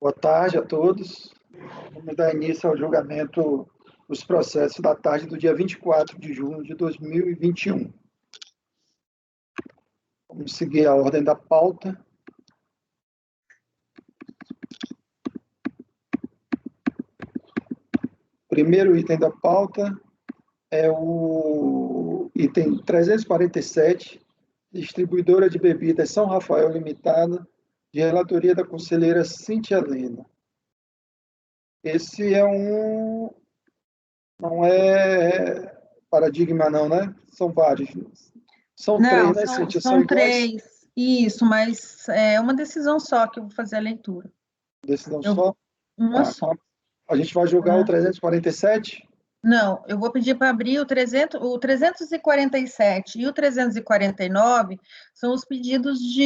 Boa tarde a todos. Vamos dar início ao julgamento dos processos da tarde do dia 24 de junho de 2021. Vamos seguir a ordem da pauta. O primeiro item da pauta é o item 347, distribuidora de bebidas São Rafael Limitada, de relatoria da conselheira Cíntia Helena. Esse não é paradigma não, né? São vários. São Não, três, né, Cíntia? são três. Isso, mas é uma decisão só que eu vou fazer a leitura. Decisão só? Uma só. A gente vai julgar o 347? Não, eu vou pedir para abrir o 347 e o 349 são os pedidos de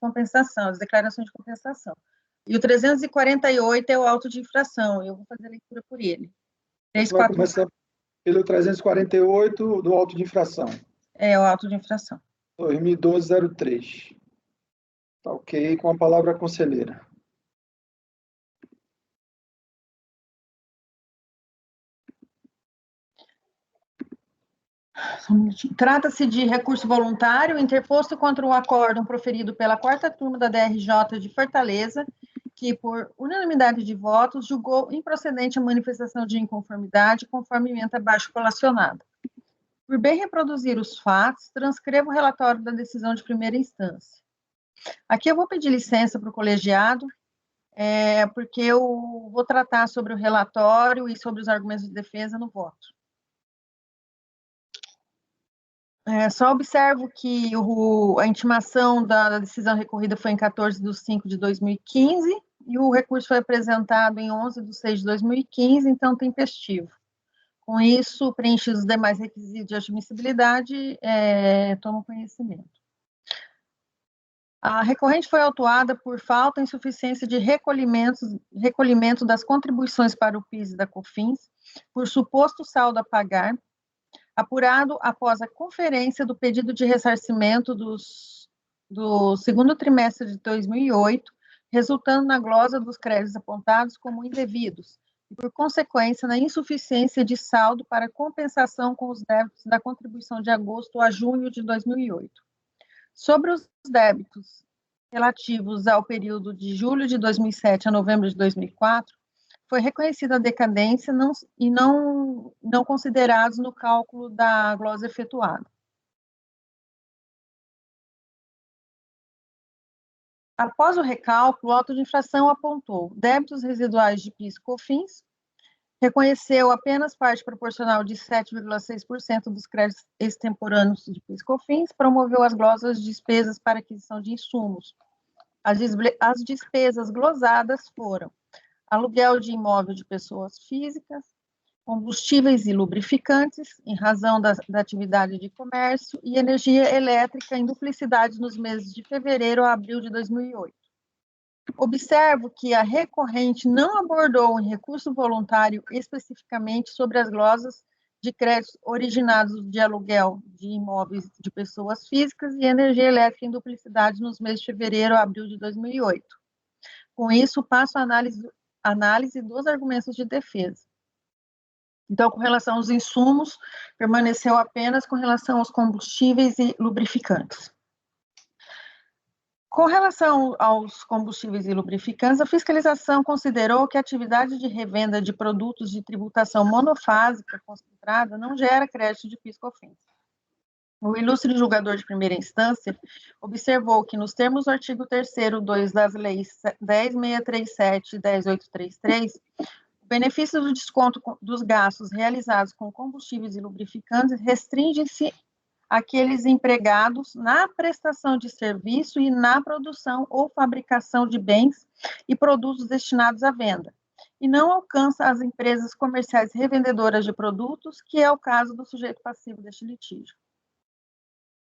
compensação, as declarações de compensação. E o 348 é o auto de infração, eu vou fazer a leitura por ele. Você vai começar pelo 348 do auto de infração. É o auto de infração. 2012-03. Tá ok, com a palavra a conselheira. Trata-se de recurso voluntário interposto contra o acórdão proferido pela 4ª turma da DRJ de Fortaleza, que, por unanimidade de votos, julgou improcedente a manifestação de inconformidade conforme ementa abaixo colacionada. Por bem reproduzir os fatos, transcrevo o relatório da decisão de primeira instância. Aqui eu vou pedir licença para o colegiado, porque eu vou tratar sobre o relatório e sobre os argumentos de defesa no voto. Só observo que a intimação da decisão recorrida foi em 14/5/2015 e o recurso foi apresentado em 11/6/2015, então tempestivo. Com isso, preenchidos os demais requisitos de admissibilidade, tomo conhecimento. A recorrente foi autuada por falta e insuficiência de recolhimento das contribuições para o PIS e da COFINS, por suposto saldo a pagar, apurado após a conferência do pedido de ressarcimento do segundo trimestre de 2008, resultando na glosa dos créditos apontados como indevidos, e por consequência na insuficiência de saldo para compensação com os débitos da contribuição de agosto a junho de 2008. Sobre os débitos relativos ao período de julho de 2007 a novembro de 2004, foi reconhecida a decadência e não considerados no cálculo da glosa efetuada. Após o recálculo, o auto de infração apontou débitos residuais de PIS e COFINS, reconheceu apenas parte proporcional de 7,6% dos créditos extemporâneos de PIS e COFINS, promoveu as glosas de despesas para aquisição de insumos. As despesas glosadas foram aluguel de imóvel de pessoas físicas, combustíveis e lubrificantes, em razão da atividade de comércio, e energia elétrica em duplicidade nos meses de fevereiro a abril de 2008. Observo que a recorrente não abordou em recurso voluntário especificamente sobre as glosas de créditos originados de aluguel de imóveis de pessoas físicas e energia elétrica em duplicidade nos meses de fevereiro a abril de 2008. Com isso, passo a análise dos argumentos de defesa. Então, com relação aos insumos, permaneceu apenas com relação aos combustíveis e lubrificantes. Com relação aos combustíveis e lubrificantes, a fiscalização considerou que a atividade de revenda de produtos de tributação monofásica concentrada não gera crédito de PIS e COFINS. O ilustre julgador de primeira instância observou que, nos termos do artigo 3º, 2 das leis 10.637 e 10.833, o benefício do desconto dos gastos realizados com combustíveis e lubrificantes restringe-se àqueles empregados na prestação de serviço e na produção ou fabricação de bens e produtos destinados à venda, e não alcança as empresas comerciais revendedoras de produtos, que é o caso do sujeito passivo deste litígio.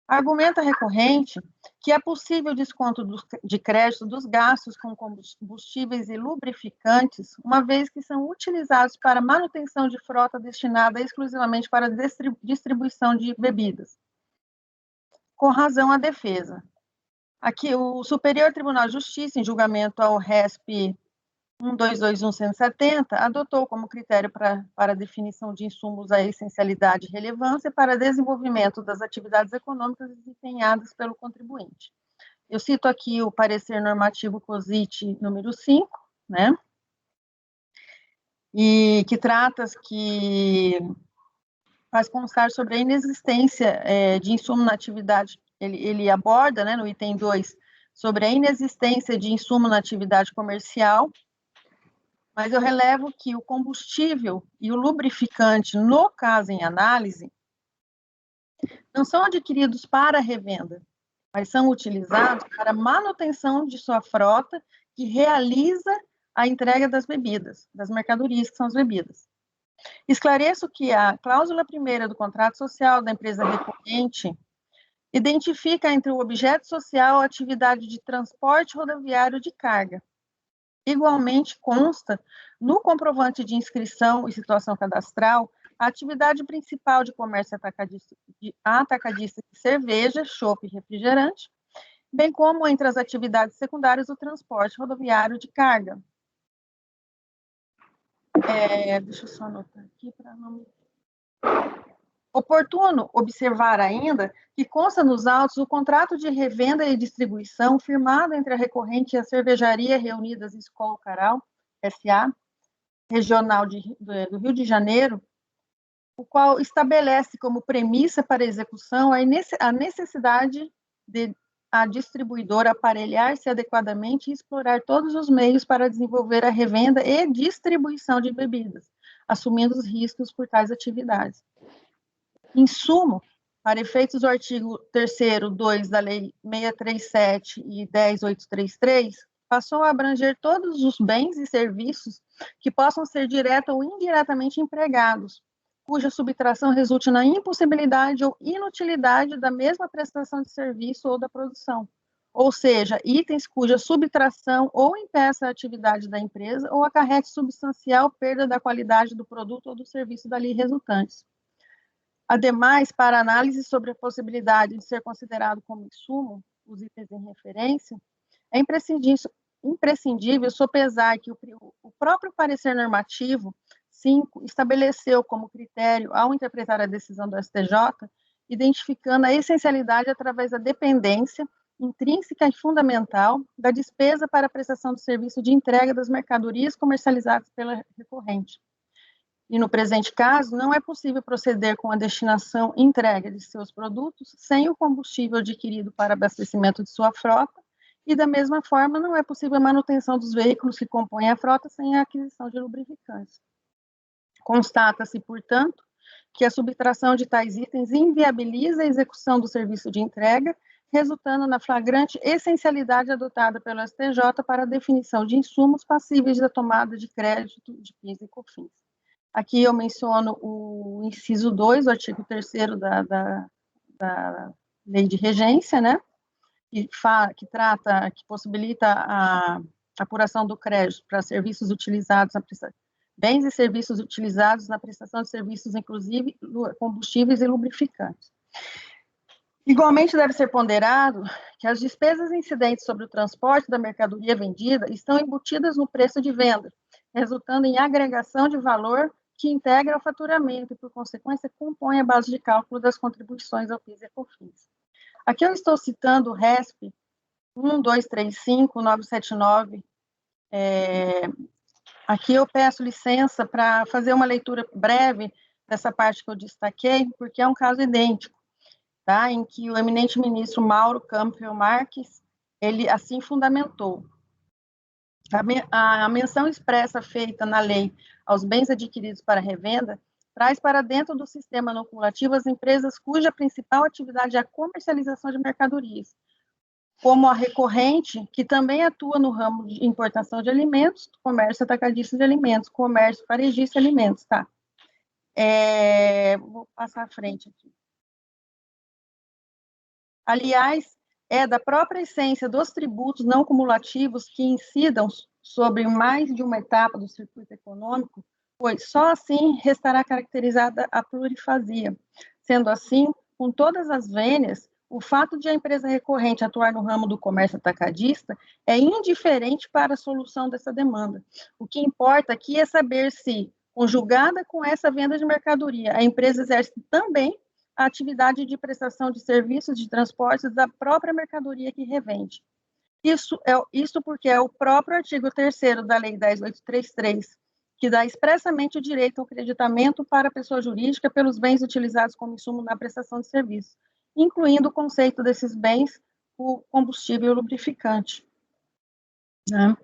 Argumenta recorrente que é possível desconto de crédito dos gastos com combustíveis e lubrificantes, uma vez que são utilizados para manutenção de frota destinada exclusivamente para distribuição de bebidas. Com razão, a defesa Aqui, o Superior Tribunal de Justiça, em julgamento ao RESP 1222170, adotou como critério para a definição de insumos a essencialidade e relevância para desenvolvimento das atividades econômicas desempenhadas pelo contribuinte. Eu cito aqui o parecer normativo COSIT número 5, né? E que faz constar sobre a inexistência de insumo na atividade. Ele aborda, né, no item 2, sobre a inexistência de insumo na atividade comercial, mas eu relevo que o combustível e o lubrificante, no caso em análise, não são adquiridos para revenda, mas são utilizados para manutenção de sua frota, que realiza a entrega das bebidas, das mercadorias, que são as bebidas. Esclareço que a cláusula primeira do contrato social da empresa recorrente identifica entre o objeto social a atividade de transporte rodoviário de carga. Igualmente consta no comprovante de inscrição e situação cadastral a atividade principal de comércio atacadista de cerveja, chopp e refrigerante, bem como entre as atividades secundárias o transporte rodoviário de carga. Deixa eu só anotar aqui para não... Oportuno observar ainda que consta nos autos o contrato de revenda e distribuição firmado entre a recorrente e a cervejaria Reunidas Skol Caral, S.A., regional do Rio de Janeiro, o qual estabelece como premissa para execução a necessidade de a distribuidora aparelhar-se adequadamente e explorar todos os meios para desenvolver a revenda e distribuição de bebidas, assumindo os riscos por tais atividades. Em suma, para efeitos do artigo 3º, 2 da Lei 637 e 10833, passou a abranger todos os bens e serviços que possam ser direta ou indiretamente empregados, cuja subtração resulte na impossibilidade ou inutilidade da mesma prestação de serviço ou da produção, ou seja, itens cuja subtração ou impeça a atividade da empresa ou acarrete substancial perda da qualidade do produto ou do serviço dali resultantes. Ademais, para análise sobre a possibilidade de ser considerado como insumo, os itens em referência, é imprescindível sopesar que o próprio parecer normativo 5 estabeleceu como critério, ao interpretar a decisão do STJ, identificando a essencialidade através da dependência intrínseca e fundamental da despesa para a prestação do serviço de entrega das mercadorias comercializadas pela recorrente. E no presente caso, não é possível proceder com a destinação e entrega de seus produtos sem o combustível adquirido para abastecimento de sua frota, e da mesma forma não é possível a manutenção dos veículos que compõem a frota sem a aquisição de lubrificantes. Constata-se, portanto, que a subtração de tais itens inviabiliza a execução do serviço de entrega, resultando na flagrante essencialidade adotada pelo STJ para a definição de insumos passíveis da tomada de crédito de PIS e COFINS. Aqui eu menciono o inciso 2, o artigo 3º da Lei de Regência, né, que possibilita a apuração do crédito para serviços utilizados bens e serviços utilizados na prestação de serviços, inclusive combustíveis e lubrificantes. Igualmente deve ser ponderado que as despesas incidentes sobre o transporte da mercadoria vendida estão embutidas no preço de venda, resultando em agregação de valor que integra o faturamento e, por consequência, compõe a base de cálculo das contribuições ao PIS e COFINS. Aqui eu estou citando o RESP 1235979. Aqui eu peço licença para fazer uma leitura breve dessa parte que eu destaquei, porque é um caso idêntico, tá? Em que o eminente ministro Mauro Campbell Marques, ele assim fundamentou. A menção expressa feita na lei aos bens adquiridos para revenda traz para dentro do sistema não cumulativo as empresas cuja principal atividade é a comercialização de mercadorias, como a recorrente, que também atua no ramo de importação de alimentos, comércio atacadista de alimentos, comércio varejista de alimentos, tá? Vou passar à frente aqui. Aliás, é da própria essência dos tributos não cumulativos que incidam sobre mais de uma etapa do circuito econômico, pois só assim restará caracterizada a plurifasia. Sendo assim, com todas as vênias, o fato de a empresa recorrente atuar no ramo do comércio atacadista é indiferente para a solução dessa demanda. O que importa aqui é saber se, conjugada com essa venda de mercadoria, a empresa exerce também a atividade de prestação de serviços de transportes da própria mercadoria que revende. Isso porque é o próprio artigo 3º da Lei 10.833, que dá expressamente o direito ao creditamento para a pessoa jurídica pelos bens utilizados como insumo na prestação de serviço, incluindo o conceito desses bens, o combustível e o lubrificante. Né?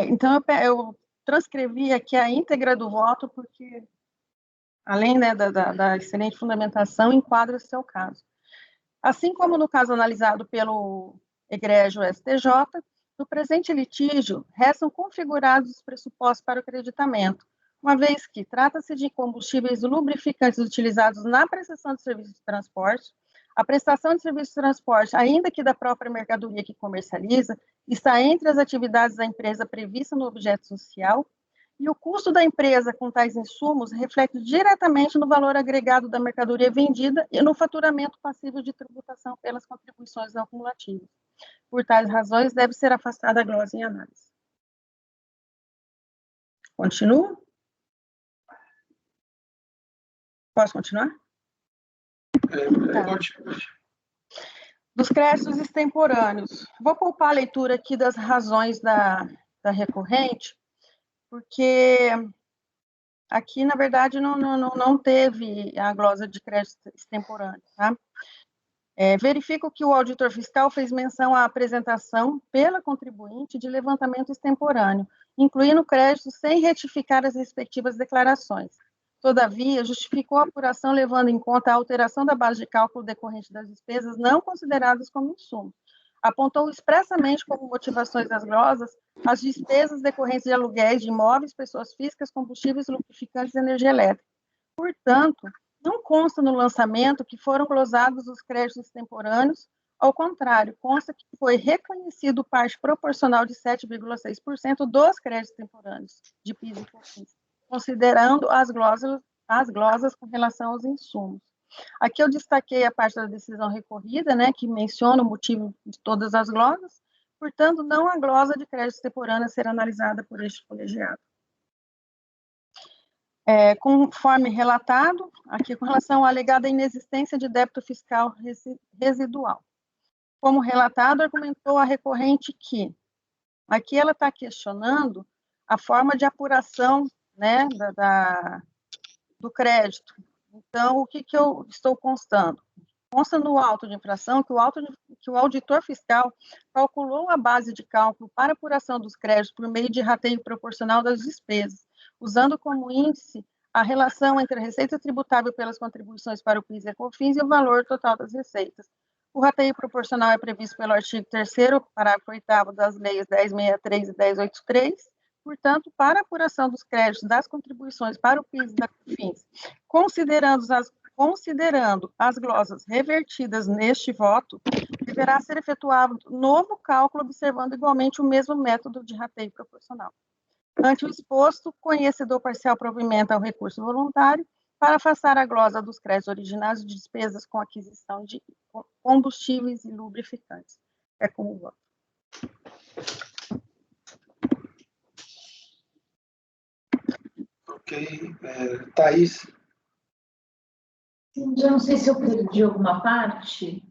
Então, eu transcrevi aqui a íntegra do voto, porque, além, né, da excelente fundamentação, enquadra o seu caso. Assim como no caso analisado pelo egrégio STJ, no presente litígio, restam configurados os pressupostos para o creditamento, uma vez que trata-se de combustíveis lubrificantes utilizados na prestação de serviços de transporte. A prestação de serviços de transporte, ainda que da própria mercadoria que comercializa, está entre as atividades da empresa prevista no objeto social, e o custo da empresa com tais insumos reflete diretamente no valor agregado da mercadoria vendida e no faturamento passível de tributação pelas contribuições acumulativas. Por tais razões, deve ser afastada a glosa em análise. Continuo? Posso continuar? Tá. Dos créditos extemporâneos. Vou poupar a leitura aqui das razões da recorrente, porque aqui, na verdade, não teve a glosa de crédito extemporâneo, tá? Verifico que o auditor fiscal fez menção à apresentação pela contribuinte de levantamento extemporâneo, incluindo créditos sem retificar as respectivas declarações. Todavia, justificou a apuração levando em conta a alteração da base de cálculo decorrente das despesas não consideradas como insumo. Apontou expressamente como motivações das glosas as despesas decorrentes de aluguéis de imóveis, pessoas físicas, combustíveis, lubrificantes e energia elétrica. Portanto, não consta no lançamento que foram glosados os créditos extemporâneos, ao contrário, consta que foi reconhecido parte proporcional de 7,6% dos créditos extemporâneos de PIS e COFINS, considerando as glosas com relação aos insumos. Aqui eu destaquei a parte da decisão recorrida, né, que menciona o motivo de todas as glosas, portanto, não há glosa de crédito extemporâneo a ser analisada por este colegiado. Conforme relatado, aqui com relação à alegada inexistência de débito fiscal residual. Como relatado, argumentou a recorrente que, aqui ela está questionando a forma de apuração, né, do crédito. Então, o que eu estou constando? Consta no auto de infração que o auditor fiscal calculou a base de cálculo para apuração dos créditos por meio de rateio proporcional das despesas, usando como índice a relação entre a receita tributável pelas contribuições para o PIS e COFINS e o valor total das receitas. O rateio proporcional é previsto pelo artigo 3º, parágrafo 8º das leis 10.63 e 10.83, portanto, para a apuração dos créditos das contribuições para o PIS e da COFINS, considerando as glosas revertidas neste voto, deverá ser efetuado novo cálculo observando igualmente o mesmo método de rateio proporcional. Ante o exposto, conhecedor parcial provimenta ao recurso voluntário para afastar a glosa dos créditos originários de despesas com aquisição de combustíveis e lubrificantes. É como voto. Ok. Thaís? Eu não sei se eu perdi alguma parte.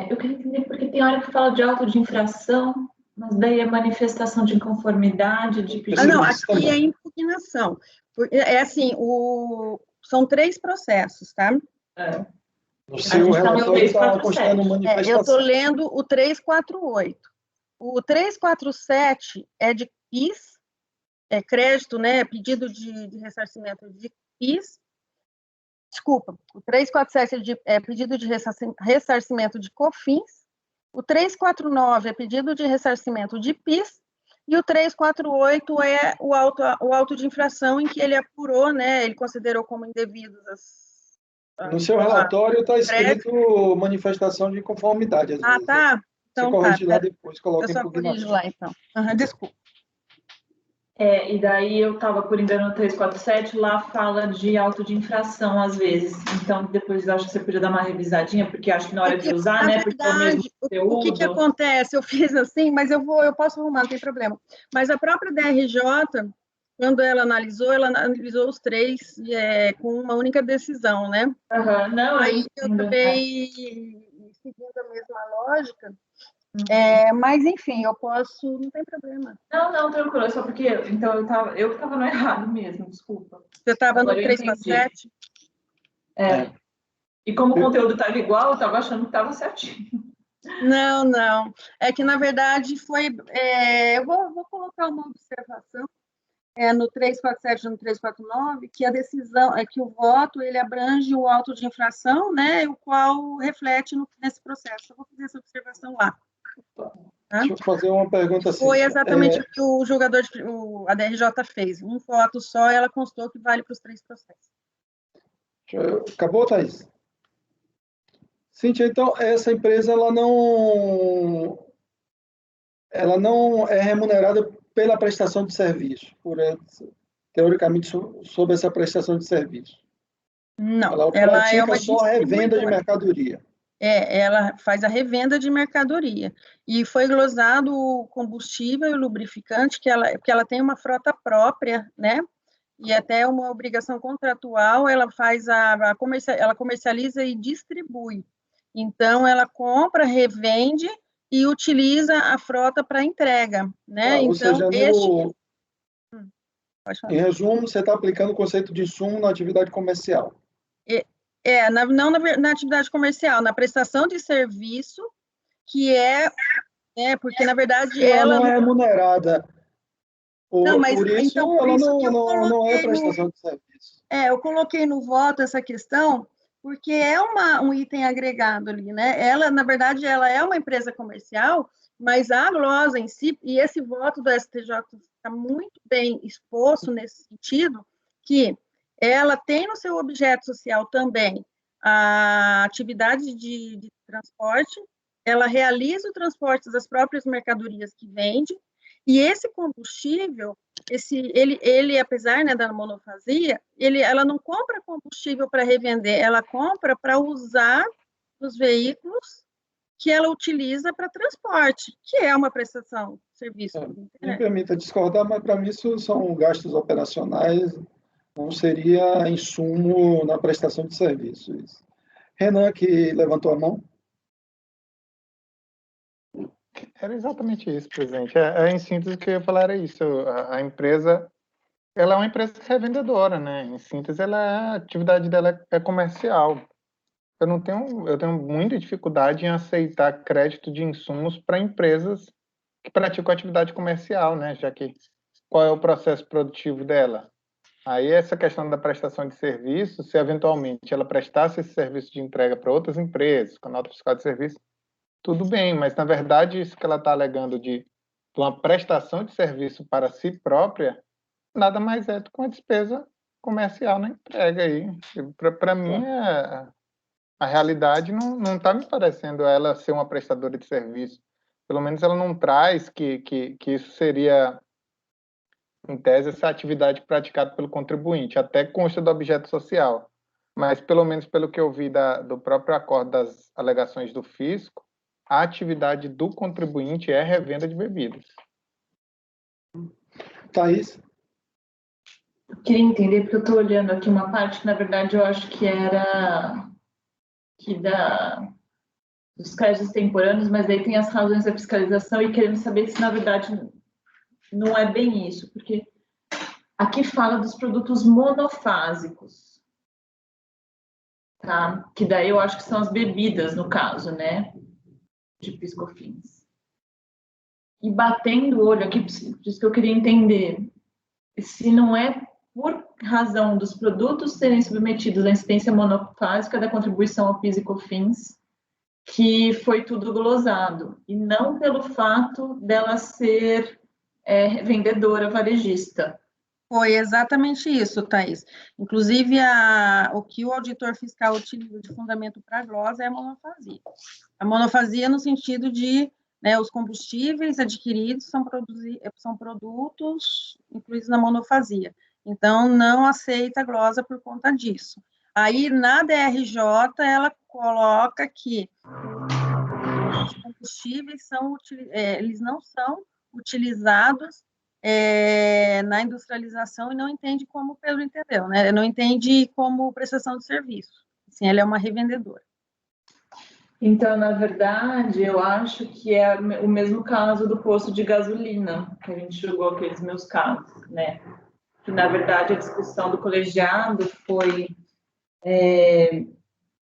Eu queria entender porque tem hora que fala de auto de infração, mas daí é manifestação de inconformidade, de pedido. Não, aqui é impugnação. Assim, são 3 processos, tá? No seu relatório está constando manifestação. Eu estou lendo o 348. O 347 é de PIS, crédito, né? Pedido de ressarcimento de PIS. Desculpa, o 347 é pedido de ressarcimento de COFINS. O 349 é pedido de ressarcimento de PIS, e o 348 é o auto de infração em que ele apurou, né, ele considerou como indevidos No seu relatório está escrito manifestação de conformidade. Às vezes. Tá. Então, você corrige lá depois, coloca eu só impugnação. corrijo lá, então. Desculpa. E daí eu estava, por engano, no 347, lá fala de auto de infração, às vezes. Então, depois eu acho que você podia dar uma revisadinha, porque acho que na hora de usar, na né, porque é o mesmo verdade, o que conteúdo. acontece? Eu fiz assim, mas eu posso arrumar, não tem problema. Mas a própria DRJ, quando ela analisou os três com uma única decisão, né? Uhum. Não, Aí eu acabei seguindo a mesma lógica. Mas, enfim, eu posso, não tem problema. Não, tranquilo, só porque então eu que estava no errado mesmo, desculpa. Você estava no 347? E como o conteúdo estava igual, eu estava achando que estava certinho. Não. É que, na verdade, eu vou colocar uma observação no 347 e no 349, que a decisão é que o voto ele abrange o auto de infração, né, o qual reflete nesse processo. Eu vou fazer essa observação lá. Tá? Deixa eu fazer uma pergunta assim. Foi exatamente o que o julgador, a DRJ fez. Um voto só, ela constou que vale para os 3 processos. Acabou, Thaís? Cíntia, então, essa empresa ela não é remunerada pela prestação de serviço, teoricamente, sobre essa prestação de serviço. Não, Ela ela é pratica uma só a revenda de distribuidora. mercadoria. Ela faz a revenda de mercadoria. E foi glosado o combustível e o lubrificante, porque ela tem uma frota própria, né? E até uma obrigação contratual, ela faz ela comercializa e distribui. Então, ela compra, revende e utiliza a frota para entrega, né? Ou Então, seja, pode falar. em resumo, você está aplicando o conceito de insumo na atividade comercial. Não na atividade comercial, na prestação de serviço, que porque, na verdade, Ela ela... não é remunerada por isso, Então, por ela isso que eu não é coloquei prestação de serviço. eu coloquei no voto essa questão, porque é um item agregado ali, né? Ela, na verdade, ela é uma empresa comercial, mas a glosa em si, e esse voto do STJ está muito bem exposto nesse sentido, que ela tem no seu objeto social também a atividade de transporte, ela realiza o transporte das próprias mercadorias que vende, e esse combustível, ele apesar, né, da monofasia, ela não compra combustível para revender, ela compra para usar nos veículos que ela utiliza para transporte, que é uma prestação de serviço. Me permita discordar, mas para mim isso são gastos operacionais, não seria insumo na prestação de serviços. Renan, que levantou a mão. Era exatamente isso, presidente. Em síntese, o que eu ia falar era isso. A empresa, ela é uma empresa revendedora, né? Em síntese, a atividade dela é comercial. Eu tenho muita dificuldade em aceitar crédito de insumos para empresas que praticam atividade comercial, né? Já que qual é o processo produtivo dela? Aí essa questão da prestação de serviço, se eventualmente ela prestasse esse serviço de entrega para outras empresas, com nota fiscal de serviço, tudo bem, mas na verdade isso que ela está alegando de uma prestação de serviço para si própria, nada mais é do que uma despesa comercial na entrega aí. Para mim, a realidade não está me parecendo ela ser uma prestadora de serviço. Pelo menos ela não traz que isso seria, em tese, essa atividade praticada pelo contribuinte, até consta do objeto social. Mas, pelo menos pelo que eu vi do próprio acordo das alegações do fisco, a atividade do contribuinte é revenda de bebidas. Thaís? Eu queria entender, porque eu estou olhando aqui uma parte que, na verdade, eu acho que era dos créditos temporâneos, mas daí tem as razões da fiscalização e querendo saber se, na verdade, não é bem isso, porque aqui fala dos produtos monofásicos, tá? Que daí eu acho que são as bebidas, no caso, né? De PIS/COFINS. E batendo o olho aqui, por isso que eu queria entender se não é por razão dos produtos serem submetidos à incidência monofásica da contribuição ao PIS e COFINS que foi tudo glosado, e não pelo fato dela ser vendedora varejista. Foi exatamente isso, Thaís. Inclusive, o que o auditor fiscal utiliza de fundamento para a glosa é a monofasia. A monofasia no sentido de né? Os combustíveis adquiridos são produtos incluídos na monofasia. Então, não aceita glosa por conta disso. Aí, na DRJ, ela coloca que os combustíveis eles não são utilizados na industrialização e não entende como o Pedro entendeu, né? Não entende como prestação de serviço. Assim, ela é uma revendedora. Então, na verdade, eu acho que é o mesmo caso do posto de gasolina, que a gente julgou aqueles meus casos, né? Que, na verdade, a discussão do colegiado foi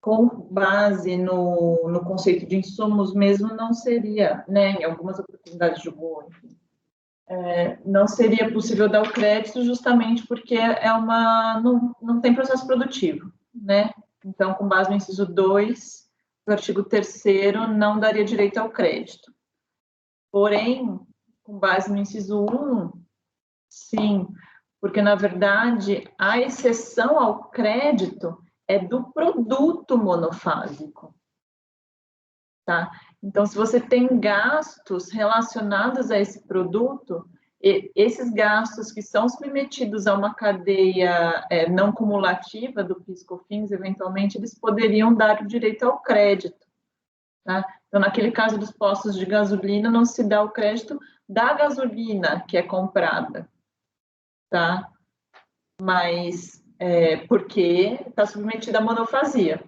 com base no conceito de insumos mesmo, não seria, né? Em algumas oportunidades julgou, enfim. Não seria possível dar o crédito justamente porque não tem processo produtivo, né? Então, com base no inciso 2 do artigo 3º, não daria direito ao crédito. Porém, com base no inciso 1, sim, porque, na verdade, a exceção ao crédito é do produto monofásico, tá? Então, se você tem gastos relacionados a esse produto, esses gastos que são submetidos a uma cadeia não cumulativa do PIS/COFINS, eventualmente, eles poderiam dar o direito ao crédito, tá? Então, naquele caso dos postos de gasolina, não se dá o crédito da gasolina que é comprada, tá? Mas porque está submetida à monofasia.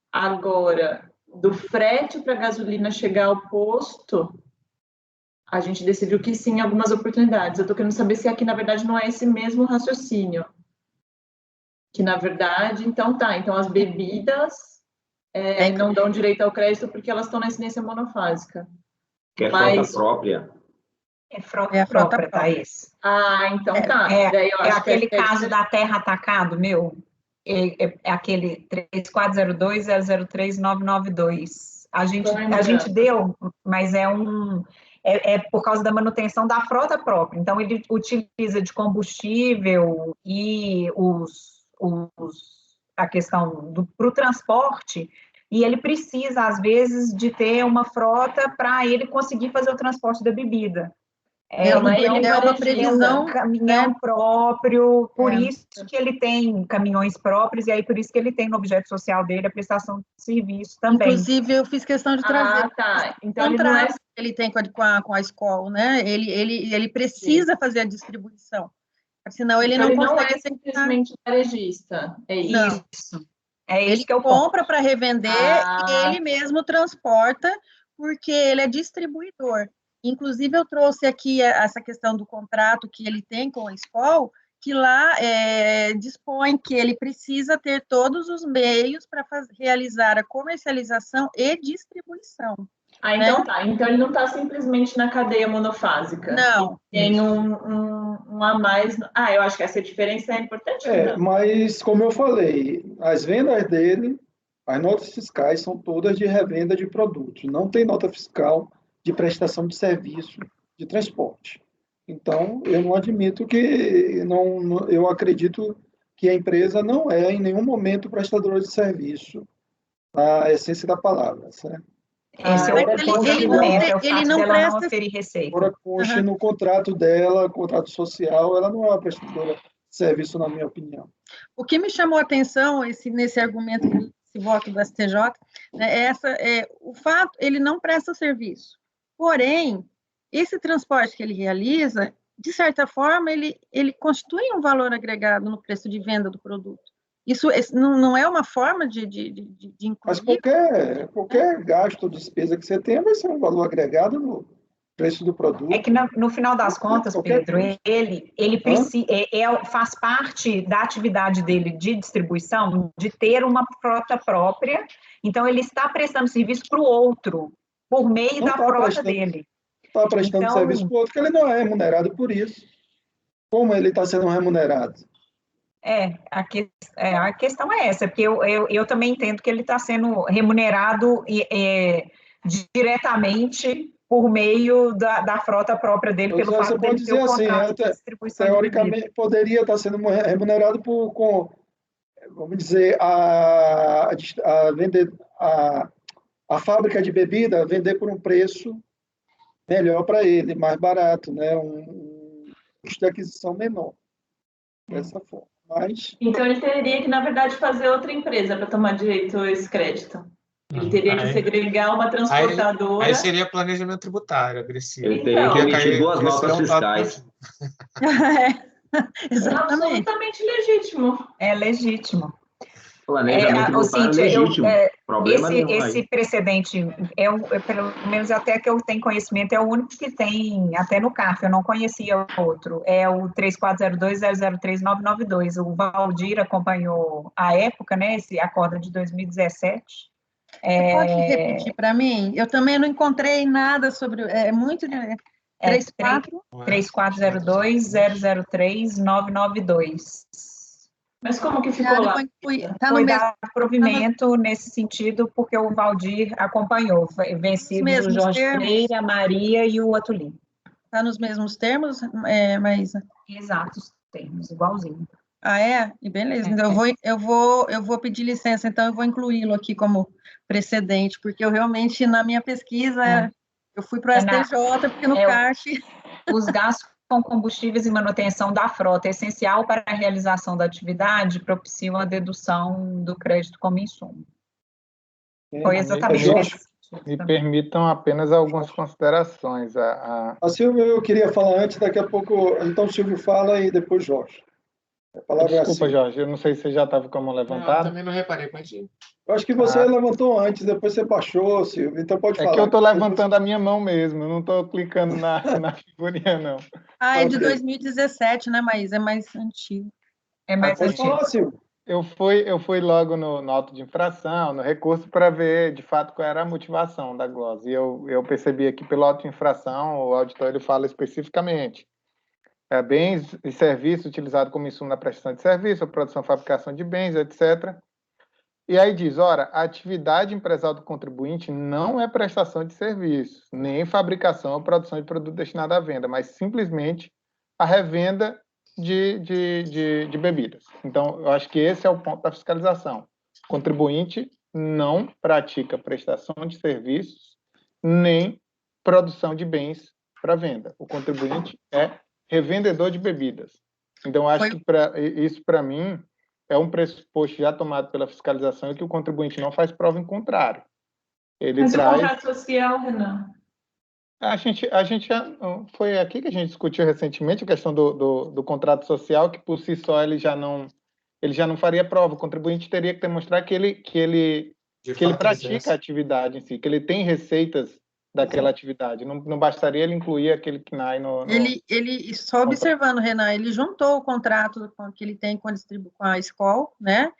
Agora, do frete para a gasolina chegar ao posto, a gente decidiu que sim, em algumas oportunidades. Eu estou querendo saber se aqui, na verdade, não é esse mesmo raciocínio. Que, na verdade, então as bebidas não dão direito ao crédito porque elas estão na incidência monofásica. Que é frota própria. É frota própria, Thaís. Então tá. Daí eu acho aquele caso da terra atacado, meu. É aquele 3402-003-992. A gente deu, mas é por causa da manutenção da frota própria. Então, ele utiliza de combustível e a questão para o transporte, e ele precisa, às vezes, de ter uma frota para ele conseguir fazer o transporte da bebida. É uma previsão, um caminhão próprio, por isso que ele tem caminhões próprios, e aí por isso que ele tem no objeto social dele a prestação de serviço também. Inclusive, eu fiz questão de trazer então contrato que ele tem com a escola, né? Ele precisa fazer a distribuição, senão ele então, não ele consegue não simplesmente varejista. É isso. Isso. É isso ele que eu compra para revender e ele mesmo transporta, porque ele é distribuidor. Inclusive, eu trouxe aqui essa questão do contrato que ele tem com a escola, que lá dispõe que ele precisa ter todos os meios para realizar a comercialização e distribuição. Então né? Tá. Então, ele não está simplesmente na cadeia monofásica. Não. Tem um a mais. Eu acho que essa diferença é importante. Mas, como eu falei, as vendas dele, as notas fiscais são todas de revenda de produtos. Não tem nota fiscal de prestação de serviço de transporte. Então, eu não admito eu acredito que a empresa não é, em nenhum momento, prestadora de serviço, na essência da palavra, certo? Esse é o constrangimento, é o fato dela não oferir receita. Agora, conste no contrato dela, contrato social, ela não é uma prestadora de serviço, na minha opinião. O que me chamou a atenção nesse argumento, esse voto do STJ, né, o fato, ele não presta serviço. Porém, esse transporte que ele realiza, de certa forma, ele constitui um valor agregado no preço de venda do produto. Isso não é uma forma de incluir... Mas qualquer gasto ou despesa que você tenha vai ser um valor agregado no preço do produto. É que no final das contas, Pedro, ele precisa, faz parte da atividade dele de distribuição, de ter uma frota própria, então ele está prestando serviço para o outro, por meio da frota dele. Está prestando serviço para o outro, que ele não é remunerado por isso. Como ele está sendo remunerado? A questão é essa, porque eu também entendo que ele está sendo remunerado diretamente por meio da frota própria dele, pelo fato de ele ter o contrato de distribuição. Teoricamente, poderia estar sendo remunerado vamos dizer, a fábrica de bebida vender por um preço melhor para ele, mais barato, né? Um custo de aquisição menor, dessa forma. Mas, Então, ele teria que, na verdade, fazer outra empresa para tomar direito a esse crédito. Ele teria que segregar uma transportadora. Aí seria planejamento tributário agressivo. Ele teria que emitir duas notas fiscais. Exatamente. Absolutamente legítimo. É legítimo. Planejamento tributário legítimo. Problema nenhum aí. Esse precedente, pelo menos até que eu tenho conhecimento, é o único que tem, até no CARF, eu não conhecia outro, é o 3402-003-992. O Valdir acompanhou a época, né, esse acordo de 2017. Você pode repetir para mim? Eu também não encontrei nada sobre... É muito... 3402-003-992. Mas como que ficou lá? Foi dado provimento nesse sentido, porque o Valdir acompanhou, vencidos o Jorge Freire, a Maria e o Atuli. Está nos mesmos termos, Maísa? Exatos termos, igualzinho. Ah, é? E beleza. Então, eu vou pedir licença, então eu vou incluí-lo aqui como precedente, porque eu realmente, na minha pesquisa, eu fui para o STJ, porque no CARF... Os gastos com combustíveis e manutenção da frota, essencial para a realização da atividade, propiciam a dedução do crédito como insumo. Foi exatamente isso. Me permitam apenas algumas considerações. A Silvia, eu queria falar antes, daqui a pouco, então o Silvio fala e depois Jorge. Desculpa, Jorge, eu não sei se você já estava com a mão levantada. Eu também não reparei, pode ir. Eu acho que você levantou antes, depois você baixou, Silvio, então pode falar. É que eu estou levantando a minha mão mesmo, não estou clicando na figurinha, não. É de 2017, né, Maísa? É mais antigo. É mais antigo. Falar, Silvio. Eu fui logo no auto de infração, no recurso, para ver, de fato, qual era a motivação da glosa. E eu percebi aqui, pelo auto de infração, o auditor ele fala especificamente. Bens e serviços utilizados como insumo na prestação de serviço, produção e fabricação de bens, etc. E aí diz, ora, a atividade empresarial do contribuinte não é prestação de serviços, nem fabricação ou produção de produto destinado à venda, mas simplesmente a revenda de bebidas. Então, eu acho que esse é o ponto da fiscalização. O contribuinte não pratica prestação de serviços, nem produção de bens para venda. O contribuinte é revendedor de bebidas. Então, acho que isso, para mim, é um pressuposto já tomado pela fiscalização e que o contribuinte não faz prova em contrário. Mas o contrato social, Renan? A gente já, foi aqui que a gente discutiu recentemente a questão do contrato social, que por si só ele já não faria prova. O contribuinte teria que demonstrar que ele pratica a atividade em si, que ele tem receitas daquela atividade. Não bastaria ele incluir aquele CNAE no... Ele só observando, Renan, ele juntou o contrato que ele tem com a Skol, né?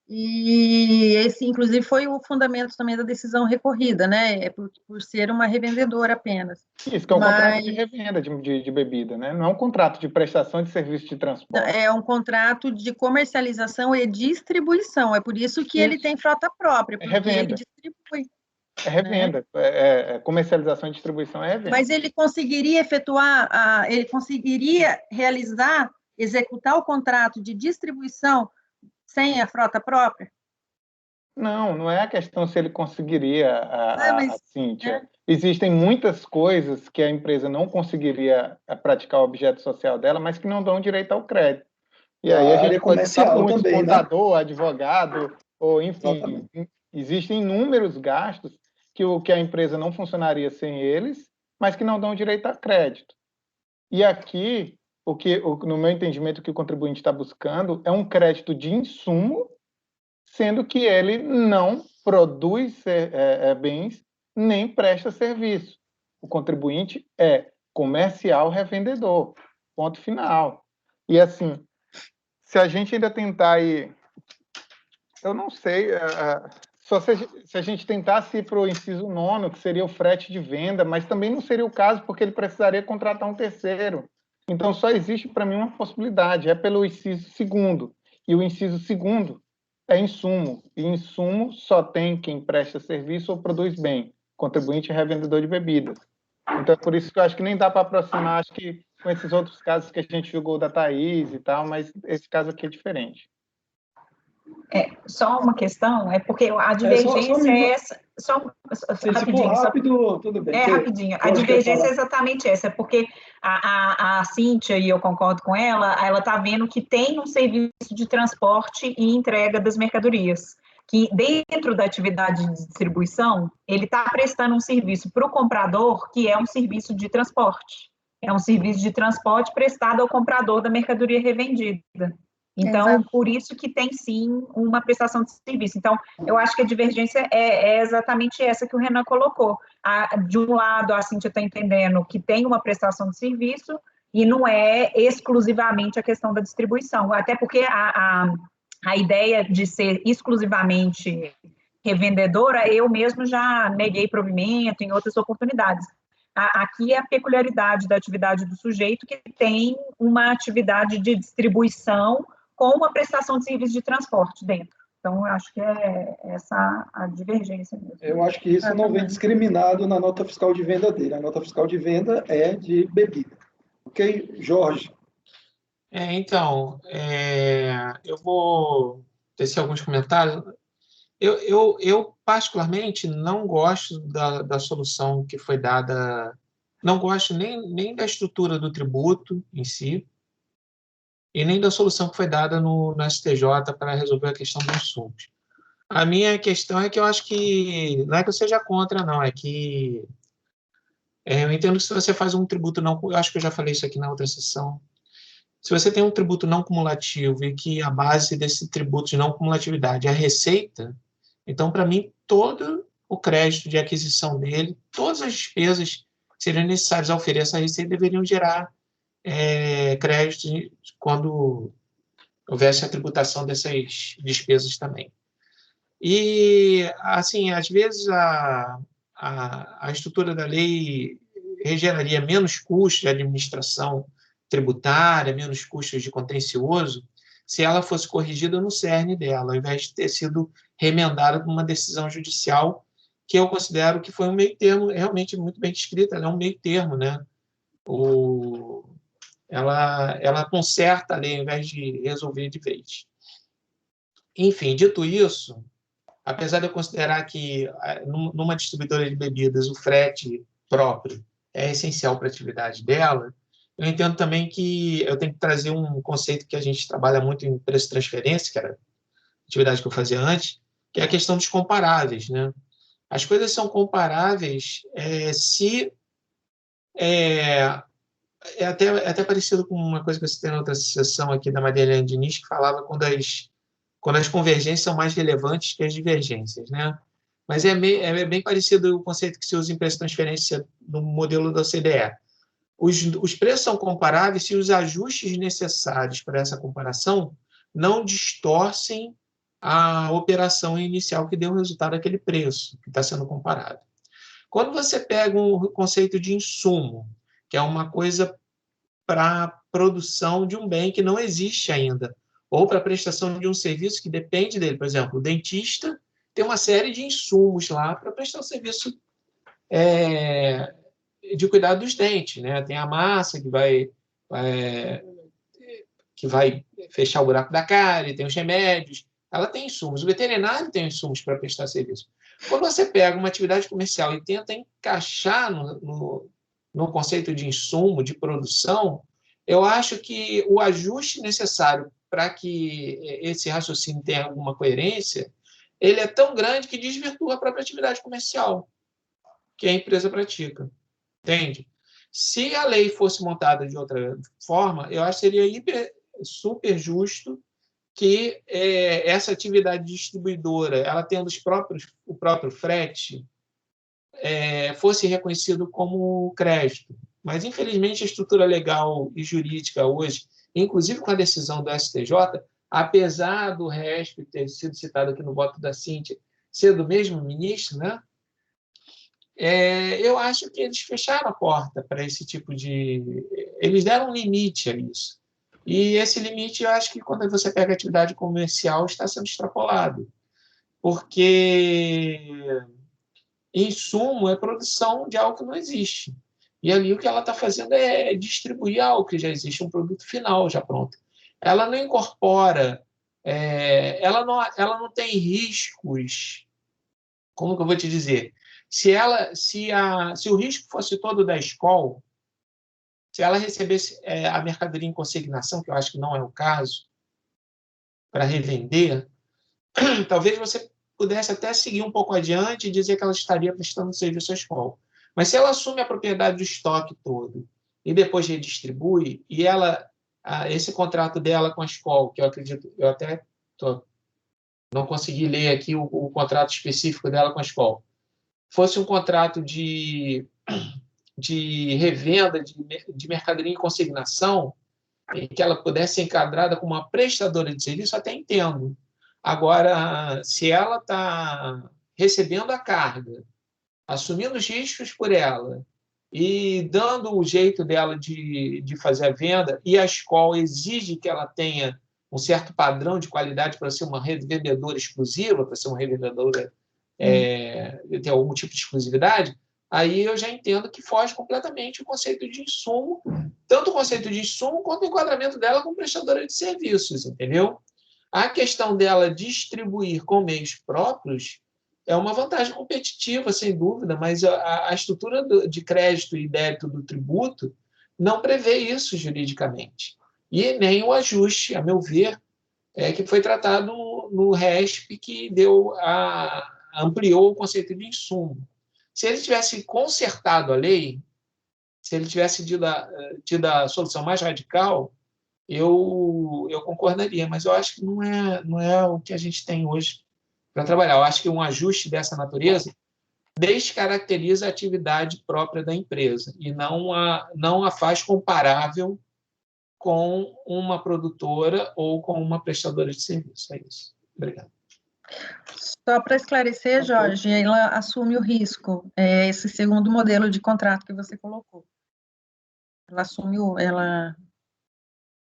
E esse, inclusive, foi o fundamento também da decisão recorrida, né? Por ser uma revendedora apenas. Isso, que é um contrato de revenda de bebida, né? Não é um contrato de prestação de serviço de transporte. É um contrato de comercialização e distribuição. É por isso que ele tem frota própria, porque ele distribui. É revenda, comercialização e distribuição é revenda. Mas ele conseguiria ele conseguiria executar o contrato de distribuição sem a frota própria? Não é a questão se ele conseguiria, Cíntia. Existem muitas coisas que a empresa não conseguiria praticar o objeto social dela, mas que não dão direito ao crédito. E aí a gente pode estar muito contador, né? Advogado, ou enfim, existem inúmeros gastos que a empresa não funcionaria sem eles, mas que não dão direito a crédito. E aqui, no meu entendimento, o que o contribuinte está buscando é um crédito de insumo, sendo que ele não produz bens nem presta serviço. O contribuinte é comercial revendedor, ponto final. E assim, se a gente ainda tentar ir... Eu não sei... Só se a gente tentasse ir para o inciso 9º, que seria o frete de venda, mas também não seria o caso, porque ele precisaria contratar um terceiro. Então, só existe para mim uma possibilidade, é pelo inciso 2º. E o inciso 2º é insumo. E insumo só tem quem presta serviço ou produz bem, contribuinte e revendedor de bebidas. Então, é por isso que eu acho que nem dá para aproximar, acho que com esses outros casos que a gente julgou da Thaís e tal, mas esse caso aqui é diferente. Só uma questão, porque a divergência é essa. Se for rápido, tudo bem. Rapidinho. A divergência é exatamente essa, porque a Cíntia, e eu concordo com ela está vendo que tem um serviço de transporte e entrega das mercadorias, que dentro da atividade de distribuição, ele está prestando um serviço para o comprador, que é um serviço de transporte. É um serviço de transporte prestado ao comprador da mercadoria revendida. Então, exato. Por isso que tem, sim, uma prestação de serviço. Então, eu acho que a divergência é exatamente essa que o Renan colocou. De um lado, a Cíntia está entendendo que tem uma prestação de serviço e não é exclusivamente a questão da distribuição, até porque a ideia de ser exclusivamente revendedora, eu mesmo já neguei provimento em outras oportunidades. Aqui é a peculiaridade da atividade do sujeito, que tem uma atividade de distribuição com uma prestação de serviço de transporte dentro. Então, eu acho que é essa a divergência mesmo. Eu acho que isso não vem discriminado na nota fiscal de venda dele. A nota fiscal de venda é de bebida. Ok, Jorge? Então, eu vou tecer alguns comentários. Eu particularmente, não gosto da solução que foi dada, não gosto nem da estrutura do tributo em si, e nem da solução que foi dada no STJ para resolver a questão dos insumos. A minha questão é que eu acho que, não é que eu seja contra, não, é que eu entendo que se você faz um tributo não, eu acho que eu já falei isso aqui na outra sessão, se você tem um tributo não cumulativo e que a base desse tributo de não cumulatividade é a receita, então, para mim, todo o crédito de aquisição dele, todas as despesas que seriam necessárias a oferecer essa receita deveriam gerar crédito quando houvesse a tributação dessas despesas também. E, assim, às vezes a estrutura da lei geraria menos custos de administração tributária, menos custos de contencioso, se ela fosse corrigida no cerne dela, ao invés de ter sido remendada por uma decisão judicial, que eu considero que foi um meio termo, realmente muito bem descrita, ela é um meio termo, né? Ela conserta a lei, ao invés de resolver de vez. Enfim, dito isso, apesar de eu considerar que numa distribuidora de bebidas o frete próprio é essencial para a atividade dela, eu entendo também que eu tenho que trazer um conceito que a gente trabalha muito em preço de transferência, que era a atividade que eu fazia antes, que é a questão dos comparáveis, né? As coisas são comparáveis se... É até parecido com uma coisa que você tem na outra sessão aqui da Madeleine Diniz, que falava quando as convergências são mais relevantes que as divergências, né? Mas é bem parecido o conceito que se usa em preço de transferência no modelo da OCDE. Os preços são comparáveis se os ajustes necessários para essa comparação não distorcem a operação inicial que deu o resultado daquele preço que está sendo comparado. Quando você pega um conceito de insumo, que é uma coisa para a produção de um bem que não existe ainda, ou para a prestação de um serviço que depende dele. Por exemplo, o dentista tem uma série de insumos lá para prestar o serviço de cuidado dos dentes, né? Tem a massa que vai fechar o buraco da cárie, tem os remédios, ela tem insumos. O veterinário tem insumos para prestar serviço. Quando você pega uma atividade comercial e tenta encaixar no conceito de insumo, de produção, eu acho que o ajuste necessário para que esse raciocínio tenha alguma coerência, ele é tão grande que desvirtua a própria atividade comercial que a empresa pratica. Entende? Se a lei fosse montada de outra forma, eu acho que seria super justo que essa atividade distribuidora, ela tendo o próprio frete, fosse reconhecido como crédito. Mas, infelizmente, a estrutura legal e jurídica hoje, inclusive com a decisão do STJ, apesar do resto ter sido citado aqui no voto da Cíntia, ser do mesmo ministro, né? Eu acho que eles fecharam a porta para esse tipo de... Eles deram um limite a isso. E esse limite, eu acho que quando você pega a atividade comercial, está sendo extrapolado. Porque insumo é produção de algo que não existe. E ali o que ela está fazendo é distribuir algo que já existe, um produto final já pronto. Ela não incorpora, ela não tem riscos como que eu vou te dizer? Se o risco fosse todo da Skol, se ela recebesse a mercadoria em consignação, que eu acho que não é o caso, para revender, talvez você pudesse até seguir um pouco adiante e dizer que ela estaria prestando serviço à Skol. Mas se ela assume a propriedade do estoque todo e depois redistribui, e esse contrato dela com a Skol, que eu acredito, eu até não consegui ler aqui o contrato específico dela com a Skol, fosse um contrato de revenda de mercadoria em consignação, em que ela pudesse ser enquadrada como uma prestadora de serviço, até entendo. Agora, se ela está recebendo a carga, assumindo os riscos por ela e dando o jeito dela de fazer a venda, e a Skol exige que ela tenha um certo padrão de qualidade para ser uma revendedora exclusiva, para ser uma revendedora ter algum tipo de exclusividade, aí eu já entendo que foge completamente o conceito de insumo, tanto o conceito de insumo quanto o enquadramento dela como prestadora de serviços, entendeu? A questão dela distribuir com meios próprios é uma vantagem competitiva, sem dúvida, mas a estrutura de crédito e débito do tributo não prevê isso juridicamente. E nem o ajuste, a meu ver, que foi tratado no RESP, que ampliou o conceito de insumo. Se ele tivesse consertado a lei, se ele tivesse tido a solução mais radical, eu concordaria, mas eu acho que não é o que a gente tem hoje para trabalhar. Eu acho que um ajuste dessa natureza descaracteriza a atividade própria da empresa e não a faz comparável com uma produtora ou com uma prestadora de serviço. É isso. Obrigado. Só para esclarecer, Jorge, ela assume o risco, esse segundo modelo de contrato que você colocou. Ela assume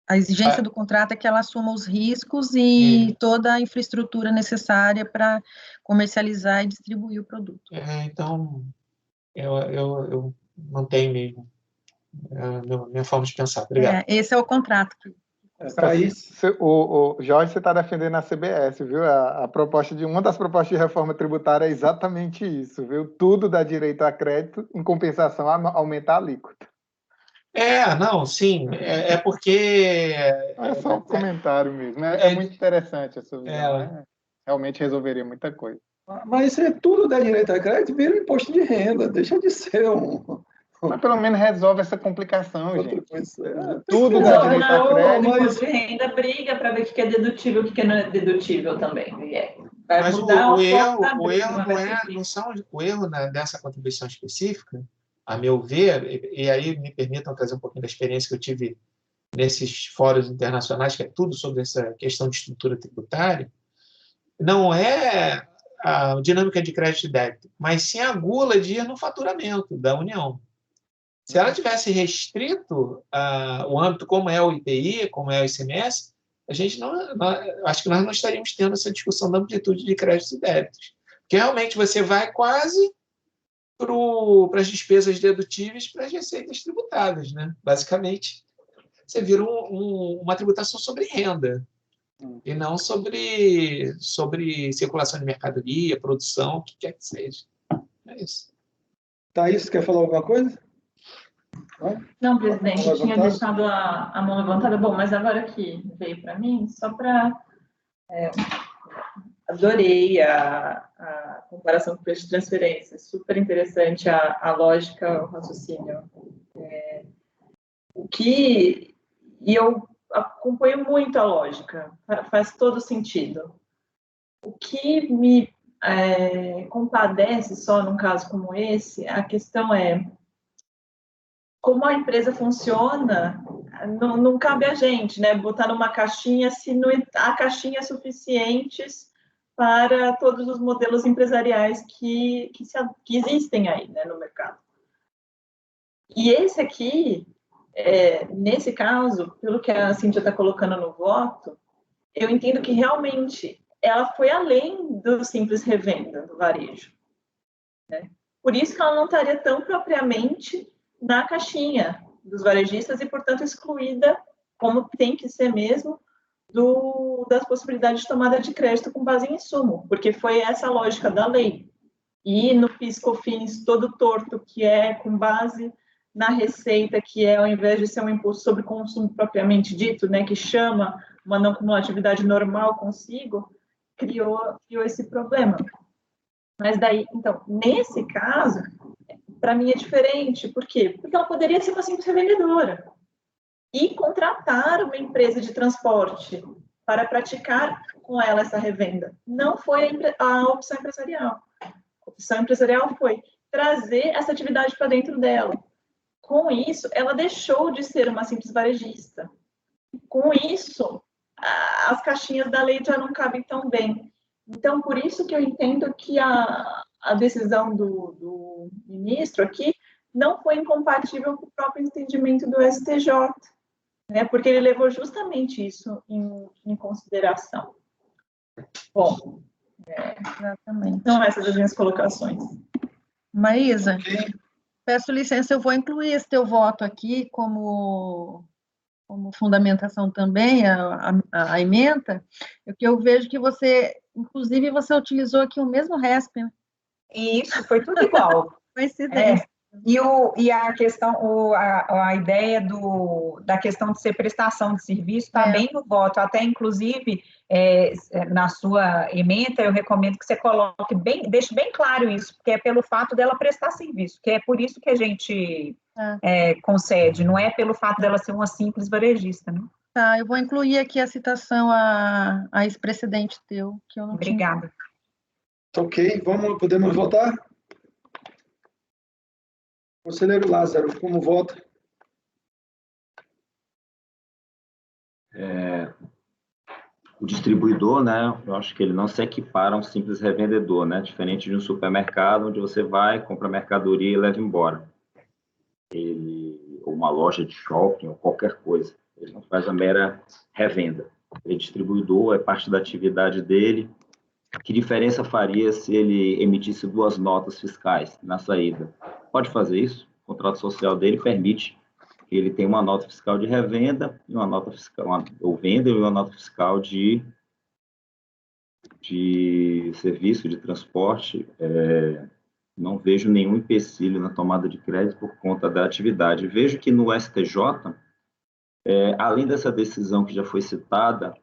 a exigência do contrato é que ela assuma os riscos e toda a infraestrutura necessária para comercializar e distribuir o produto. Então, eu mantenho mesmo a minha forma de pensar. Obrigado. Esse é o contrato. O Jorge, você está defendendo a CBS, viu? Uma das propostas de reforma tributária é exatamente isso, viu? Tudo dá direito a crédito, em compensação, aumentar a alíquota. Não, sim, porque... É só um comentário mesmo, é muito interessante essa visão, né? Realmente resolveria muita coisa. Mas se tudo der direito a crédito, vira um imposto de renda, deixa de ser Mas pelo menos resolve essa complicação, gente. Tudo dá direito a crédito. O imposto de renda briga para ver o que é dedutível e o que não é dedutível também. Mas o erro dessa contribuição específica, a meu ver, e aí me permitam trazer um pouquinho da experiência que eu tive nesses fóruns internacionais, que é tudo sobre essa questão de estrutura tributária, não é a dinâmica de crédito e débito, mas sim a gula de ir no faturamento da União. Se ela tivesse restrito o âmbito como é o IPI, como é o ICMS, acho que nós não estaríamos tendo essa discussão da amplitude de créditos e débitos. Porque realmente você vai quase para as despesas dedutíveis para as receitas tributáveis, né? Basicamente, você vira uma tributação sobre renda e não sobre circulação de mercadoria, produção, o que quer que seja. É isso. Thaís, quer falar alguma coisa? Não, presidente, eu tinha deixado a mão levantada. Bom, mas agora que veio para mim, só para... adorei a comparação com o preço de transferência. Super interessante a lógica, o raciocínio. E eu acompanho muito a lógica, faz todo sentido. O que me compadece só num caso como esse, a questão é como a empresa funciona, não cabe a gente, né, botar numa caixinha se a caixinha é suficiente para todos os modelos empresariais que existem aí, né, no mercado. E esse aqui, nesse caso, pelo que a Cíntia está colocando no voto, eu entendo que realmente ela foi além do simples revenda do varejo, né? Por isso que ela não estaria tão propriamente na caixinha dos varejistas e, portanto, excluída, como tem que ser mesmo, das possibilidades de tomada de crédito com base em insumo, porque foi essa a lógica da lei, e no PIS/COFINS todo torto, que é com base na receita, que é, ao invés de ser um imposto sobre consumo propriamente dito, né, que chama uma não cumulatividade normal consigo, criou esse problema. Mas daí, então, nesse caso, para mim é diferente. Por quê? Porque ela poderia ser uma simples revendedora e contratar uma empresa de transporte para praticar com ela essa revenda. Não foi a opção empresarial. A opção empresarial foi trazer essa atividade para dentro dela. Com isso, ela deixou de ser uma simples varejista. Com isso, as caixinhas da lei já não cabem tão bem. Então, por isso que eu entendo que a decisão do ministro aqui não foi incompatível com o próprio entendimento do STJ, né? Porque ele levou justamente isso em consideração. Bom, Exatamente. Então, essas as minhas colocações. Maísa, peço licença, eu vou incluir esse teu voto aqui como fundamentação também, a ementa, que eu vejo que você, inclusive, você utilizou aqui o mesmo RESP, né? Isso, foi tudo igual. Coincidência. E a questão, a ideia da questão de ser prestação de serviço está bem no voto, até inclusive na sua ementa eu recomendo que você coloque deixe bem claro isso, porque é pelo fato dela prestar serviço, que é por isso que a gente concede, não é pelo fato dela ser uma simples varejista, né? Tá, eu vou incluir aqui a citação a ex-precedente teu, que eu não Obrigada. Ok, podemos votar? Conselheiro Lázaro, como vota? O distribuidor, né, eu acho que ele não se equipara a um simples revendedor, né, diferente de um supermercado onde você vai, compra mercadoria e leva embora. Ou uma loja de shopping, ou qualquer coisa. Ele não faz a mera revenda. Ele é distribuidor, é parte da atividade dele. Que diferença faria se ele emitisse 2 notas fiscais na saída? Pode fazer isso. O contrato social dele permite que ele tenha uma nota fiscal de revenda e uma nota fiscal, ou venda e uma nota fiscal de serviço de transporte. Não vejo nenhum empecilho na tomada de crédito por conta da atividade. Vejo que no STJ, além dessa decisão que já foi citada,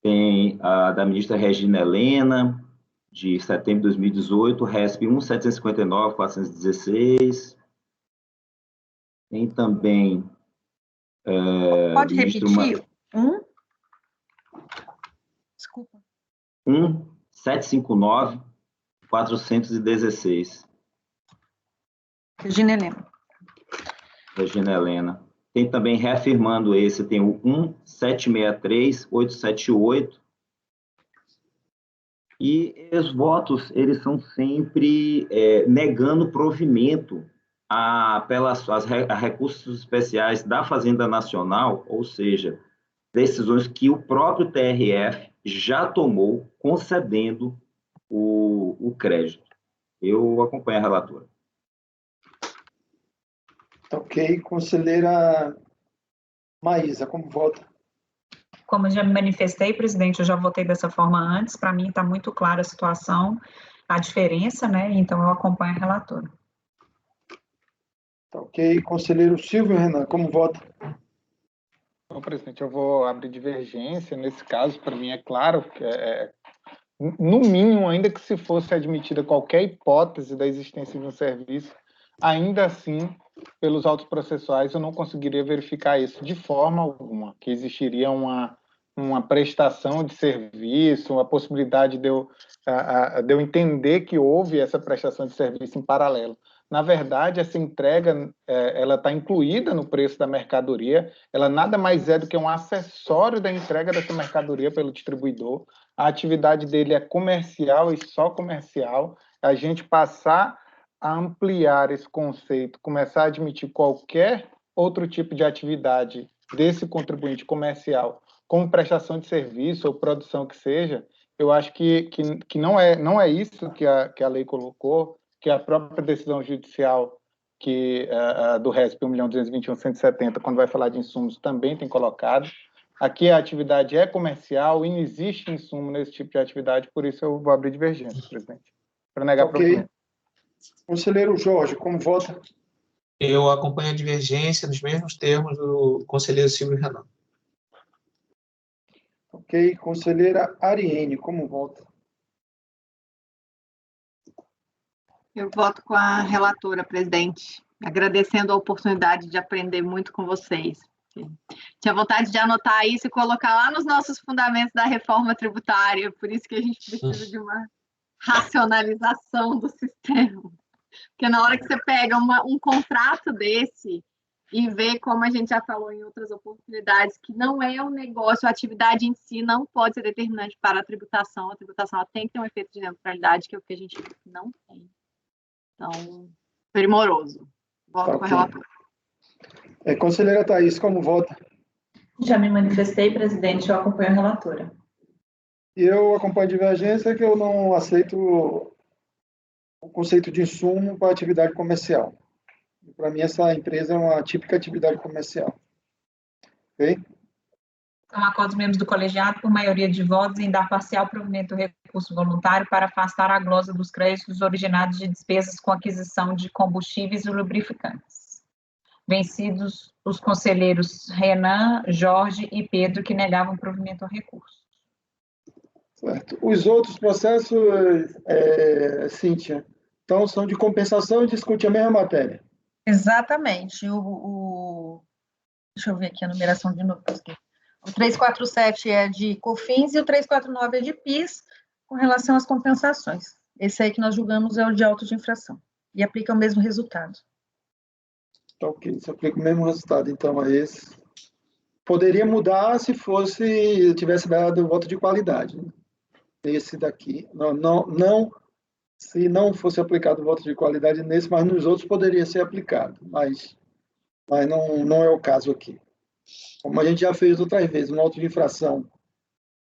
tem a da ministra Regina Helena, de setembro de 2018, RESP 1.759.416. Tem também... Pode repetir? Desculpa. 1.759.416. Regina Helena. Regina Helena. Tem também, reafirmando esse, tem o 1.763.878. E os votos, eles são sempre negando provimento a recursos especiais da Fazenda Nacional, ou seja, decisões que o próprio TRF já tomou concedendo o crédito. Eu acompanho a relatora. Ok. Conselheira Maísa, como vota? Como eu já me manifestei, presidente, eu já votei dessa forma antes, para mim está muito clara a situação, a diferença, né? Então eu acompanho a relatora. Ok. Conselheiro Silvio Renan, como vota? Bom, presidente, eu vou abrir divergência. Nesse caso, para mim é claro que no mínimo, ainda que se fosse admitida qualquer hipótese da existência de um serviço, ainda assim, pelos autos processuais, eu não conseguiria verificar isso de forma alguma, que existiria uma prestação de serviço, a possibilidade de eu entender que houve essa prestação de serviço em paralelo. Na verdade, essa entrega ela está incluída no preço da mercadoria, ela nada mais é do que um acessório da entrega dessa mercadoria pelo distribuidor. A atividade dele é comercial e só comercial. A gente passar a ampliar esse conceito, começar a admitir qualquer outro tipo de atividade desse contribuinte comercial, como prestação de serviço ou produção que seja, eu acho que não é isso que a lei colocou, que a própria decisão judicial do RESP 1.221.170, quando vai falar de insumos, também tem colocado. Aqui a atividade é comercial e não existe insumo nesse tipo de atividade, por isso eu vou abrir divergência, presidente, para negar provimento. Conselheiro Jorge, como vota? Eu acompanho a divergência nos mesmos termos do conselheiro Silvio Renan. Ok. Conselheira Ariene, como vota? Eu voto com a relatora, presidente, agradecendo a oportunidade de aprender muito com vocês. Tinha vontade de anotar isso e colocar lá nos nossos fundamentos da reforma tributária, por isso que a gente precisa de uma racionalização do sistema. Porque na hora que você pega um contrato desse e vê, como a gente já falou em outras oportunidades, que não é um negócio, a atividade em si não pode ser determinante para a tributação ela tem que ter um efeito de neutralidade, que é o que a gente não tem. Então, primoroso. Voto com a relatora. Conselheira Thaís, como vota? Já me manifestei, presidente, eu acompanho a relatora. E eu acompanho a divergência, que eu não aceito o conceito de insumo para atividade comercial. Para mim, essa empresa é uma típica atividade comercial. Ok? Então, acordo os membros do colegiado por maioria de votos em dar parcial provimento ao recurso voluntário para afastar a glosa dos créditos originados de despesas com aquisição de combustíveis e lubrificantes. Vencidos os conselheiros Renan, Jorge e Pedro, que negavam provimento ao recurso. Certo. Os outros processos, Cíntia, então são de compensação e discute a mesma matéria. Exatamente. Deixa eu ver aqui a numeração de novo. O 347 é de COFINS e o 349 é de PIS, com relação às compensações. Esse aí que nós julgamos é o de auto de infração, e aplica o mesmo resultado. Tá, ok, se aplica o mesmo resultado, então, a esse. Poderia mudar se tivesse dado voto de qualidade, né? Esse daqui, não, se não fosse aplicado o voto de qualidade nesse, mas nos outros poderia ser aplicado, mas não é o caso aqui. Como a gente já fez outras vezes, no auto de infração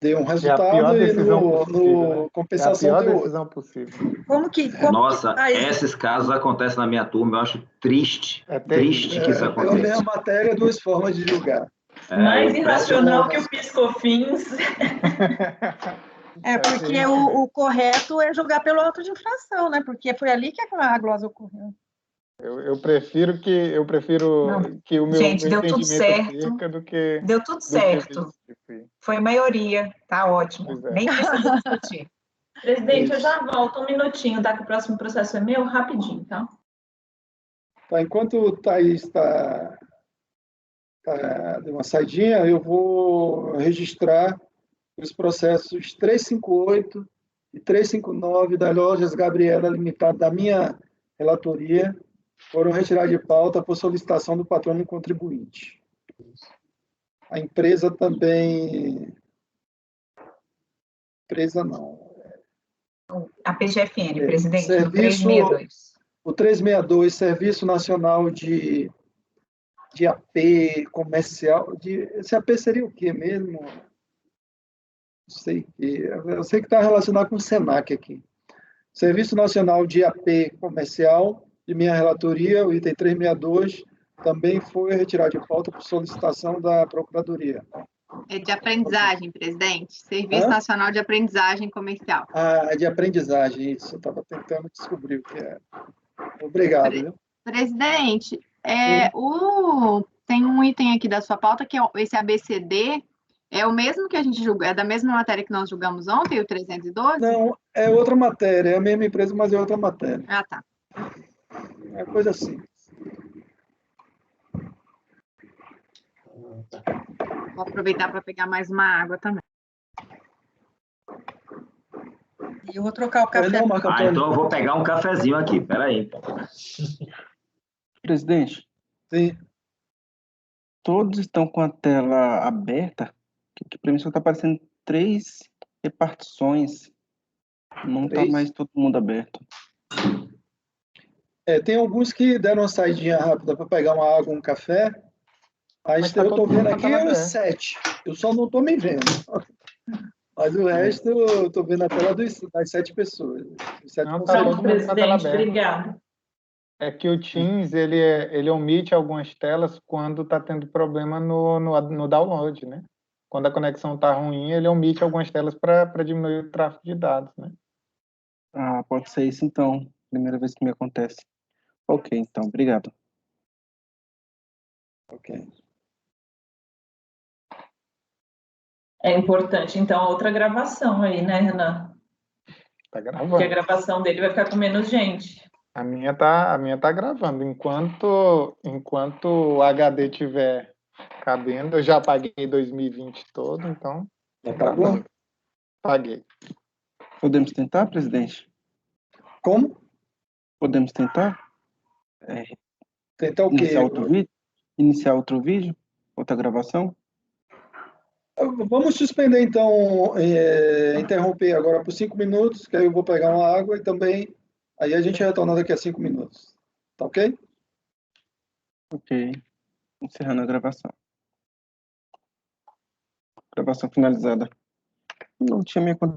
deu um resultado e no compensação é a pior deu decisão outro. possível. Nossa, esses casos acontecem na minha turma, eu acho triste. Triste que isso aconteça. Pela mesma matéria, duas formas de julgar. Mais irracional que o PiscoFins. Porque o correto é julgar pelo auto de infração, né? Porque foi ali que a glosa ocorreu. Eu prefiro que o meu Gente, deu tudo certo. perca do que... Deu tudo certo. Foi maioria, tá ótimo. Nem precisa discutir. Presidente, eu já volto um minutinho, tá? Que o próximo processo é meu, rapidinho, tá? Tá, enquanto o Thaís deu uma saidinha, eu vou registrar os processos 358 e 359 das lojas Gabriela Limitada da minha relatoria, foram retirados de pauta por solicitação do patrono contribuinte. A empresa também... Empresa não. A PGFN, presidente, o 362. O 362, Serviço Nacional de AP comercial. Esse AP seria o quê mesmo? Não sei. Eu sei que está relacionado com o SENAC aqui. Serviço Nacional de AP comercial, de minha relatoria, o item 362, também foi retirado de pauta por solicitação da Procuradoria. É de aprendizagem, presidente. Serviço Nacional de Aprendizagem Comercial. É de aprendizagem, isso. Eu estava tentando descobrir o que é. Obrigado, viu? Presidente, tem um item aqui da sua pauta, que é esse ABCD, é o mesmo que a gente julga, é da mesma matéria que nós julgamos ontem, o 312? Não, é outra matéria, é a mesma empresa, mas é outra matéria. Ah, tá. É coisa assim. Vou aproveitar para pegar mais uma água também. E eu vou trocar o café. Então eu vou pegar um cafezinho aqui, peraí. Presidente. Sim. Todos estão com a tela aberta, que para mim só está aparecendo 3 repartições. Não está mais todo mundo aberto. Tem alguns que deram uma saidinha rápida para pegar uma água, um café. Mas eu estou vendo aqui os 7. Eu só não estou me vendo. Mas o resto, eu estou vendo a tela das 7 pessoas. Pronto, presidente, obrigado. É que o Teams, ele omite algumas telas quando está tendo problema no download, né? Quando a conexão está ruim, ele omite algumas telas para diminuir o tráfego de dados, né? Ah, pode ser isso então. Primeira vez que me acontece. Ok, então, obrigado. Ok. É importante, então, outra gravação aí, né, Renan? Tá Porque a gravando. gravação dele vai ficar com menos gente. A minha tá gravando. Enquanto o HD tiver cabendo, eu já paguei 2020 todo, então Já tá pagou? gravando. Paguei. Podemos tentar, presidente? Como? Podemos tentar? Tentar o quê? Iniciar outro vídeo? Iniciar outro vídeo? Outra gravação? Vamos suspender, então, interromper agora por 5 minutos, que aí eu vou pegar uma água e também, aí a gente retorna daqui a 5 minutos. Tá ok? Ok. Encerrando a gravação. Gravação finalizada. Não tinha me acontecido.